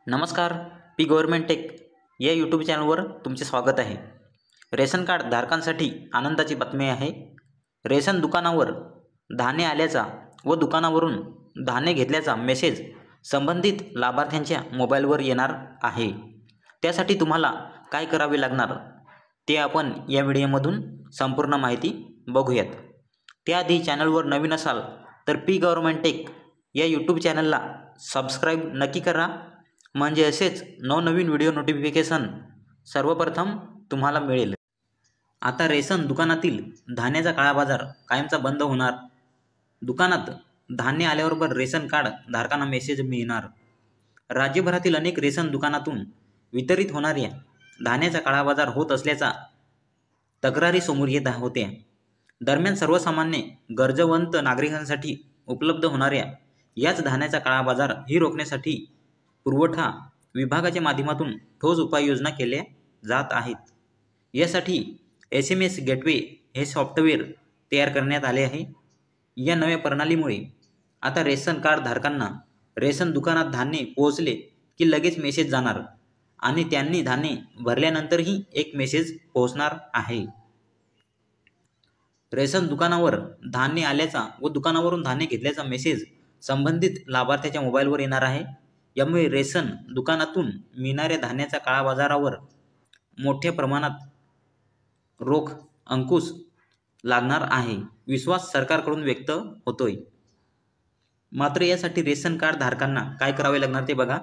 नमस्कार. P government take या YouTube चॅनलवर तुमचे स्वागत आहे. रेशन कार्ड धारकांसाठी आनंदाची बातमी आहे. रेशन दुकानावर धान्य आल्याचा व दुकानावरून धान्य घेतल्याचा मेसेज संबंधित लाभार्थ्यांच्या मोबाईलवर येणार आहे. त्यासाठी तुम्हाला काय करावे लागणार ते आपण या व्हिडिओमधून संपूर्ण माहिती बघूयात. त्याआधी चॅनलवर नवीन असाल तर पी गव्हर्नमेंट टेक या यूट्यूब चॅनलला सबस्क्राईब नक्की करा, म्हणजे असेच नवनवीन व्हिडिओ नोटिफिकेशन सर्वप्रथम तुम्हाला मिळेल. आता रेशन दुकानातील धान्याचा काळा बाजार कायमचा बंद होणार. दुकानात धान्य आल्याबरोबर रेशन कार्ड धारकांना मेसेज मिळणार. राज्यभरातील अनेक रेशन दुकानातून वितरित होणाऱ्या धान्याचा काळा बाजार होत असल्याचा तक्रारी समोर येत होत्या. दरम्यान सर्वसामान्य गरजवंत नागरिकांसाठी उपलब्ध होणाऱ्या याच धान्याचा काळा बाजार ही रोखण्यासाठी पुरवठा विभागाच्या माध्यमातून ठोस उपाययोजना केल्या जात आहेत. यासाठी SMS गेटवे हे सॉफ्टवेअर तयार करण्यात आले आहे. या नव्या प्रणालीमुळे आता रेशन कार्ड धारकांना रेशन दुकानात धान्य पोहोचले की लगेच मेसेज जाणार आणि त्यांनी धान्य भरल्यानंतरही एक मेसेज पोहोचणार आहे. रेशन दुकानावर धान्य आल्याचा व दुकानावरून धान्य घेतल्याचा मेसेज संबंधित लाभार्थ्याच्या मोबाईलवर येणार आहे. यामुळे रेशन दुकानातून मिळणाऱ्या धान्याच्या काळा बाजारावर मोठ्या प्रमाणात रोख अंकुश लागणार आहे, विश्वास सरकारकडून व्यक्त होतोय. मात्र यासाठी रेशन कार्ड धारकांना काय करावे लागणार ते बघा.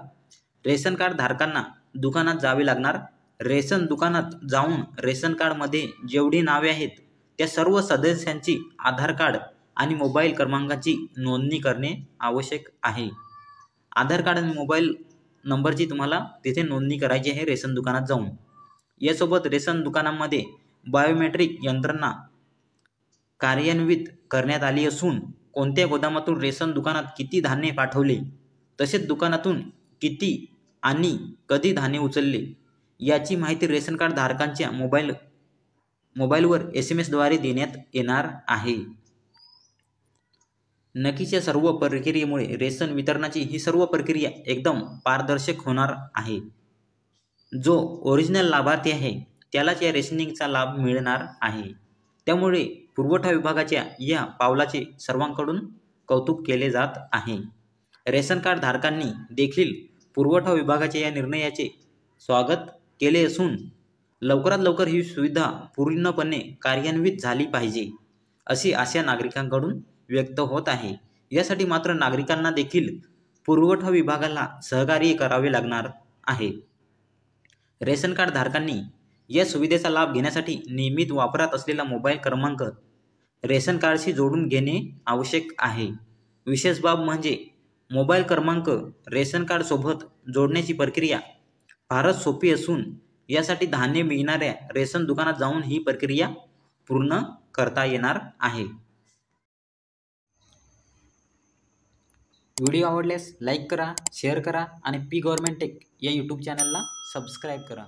रेशन कार्ड धारकांना दुकानात जावे लागणार. रेशन दुकानात जाऊन रेशन कार्डमध्ये जेवढी नावे आहेत त्या सर्व सदस्यांची आधार कार्ड आणि मोबाईल क्रमांकाची नोंदणी करणे आवश्यक आहे. आधार कार्ड आणि मोबाईल नंबरची तुम्हाला तिथे नोंदणी करायची आहे रेशन दुकानात जाऊन. यासोबत रेशन दुकानांमध्ये बायोमेट्रिक यंत्रणा कार्यान्वित करण्यात आली असून कोणत्या गोदामातून रेशन दुकानात किती धान्य पाठवले, तसेच दुकानातून किती आणि कधी धान्य उचलले याची माहिती रेशन कार्ड धारकांच्या मोबाईलवर SMS द्वारे देण्यात येणार आहे. नक्कीच्या सर्व प्रक्रियेमुळे रेशन वितरणाची ही सर्व प्रक्रिया एकदम पारदर्शक होणार आहे. जो ओरिजिनल लाभार्थी आहे त्यालाच या रेशनिंगचा लाभ मिळणार आहे. त्यामुळे पुरवठा विभागाच्या या पावलाचे सर्वांकडून कौतुक केले जात आहे. रेशन कार्ड धारकांनी देखील पुरवठा विभागाच्या या निर्णयाचे स्वागत केले असून लवकरात लवकर ही सुविधा पूर्णपणे कार्यान्वित झाली पाहिजे अशी आशा नागरिकांकडून व्यक्त होत आहे. यासाठी मात्र नागरिकांना देखील पुरवठा विभागाला सहकार्य करावे लागणार आहे. रेशन कार्ड धारकांनी या सुविधेचा लाभ घेण्यासाठी नियमित वापरात असलेला मोबाईल क्रमांक रेशन कार्डशी जोडून घेणे आवश्यक आहे. विशेष बाब म्हणजे मोबाईल क्रमांक रेशन कार्ड सोबत जोडण्याची प्रक्रिया फारच सोपी असून यासाठी धान्य मिळणाऱ्या रेशन दुकानात जाऊन ही प्रक्रिया पूर्ण करता येणार आहे. व्हिडिओ आवडल्यास लाईक करा, शेअर करा आणि पी गव्हर्नमेंट टेक या यूट्यूब चॅनलला सबस्क्राईब करा.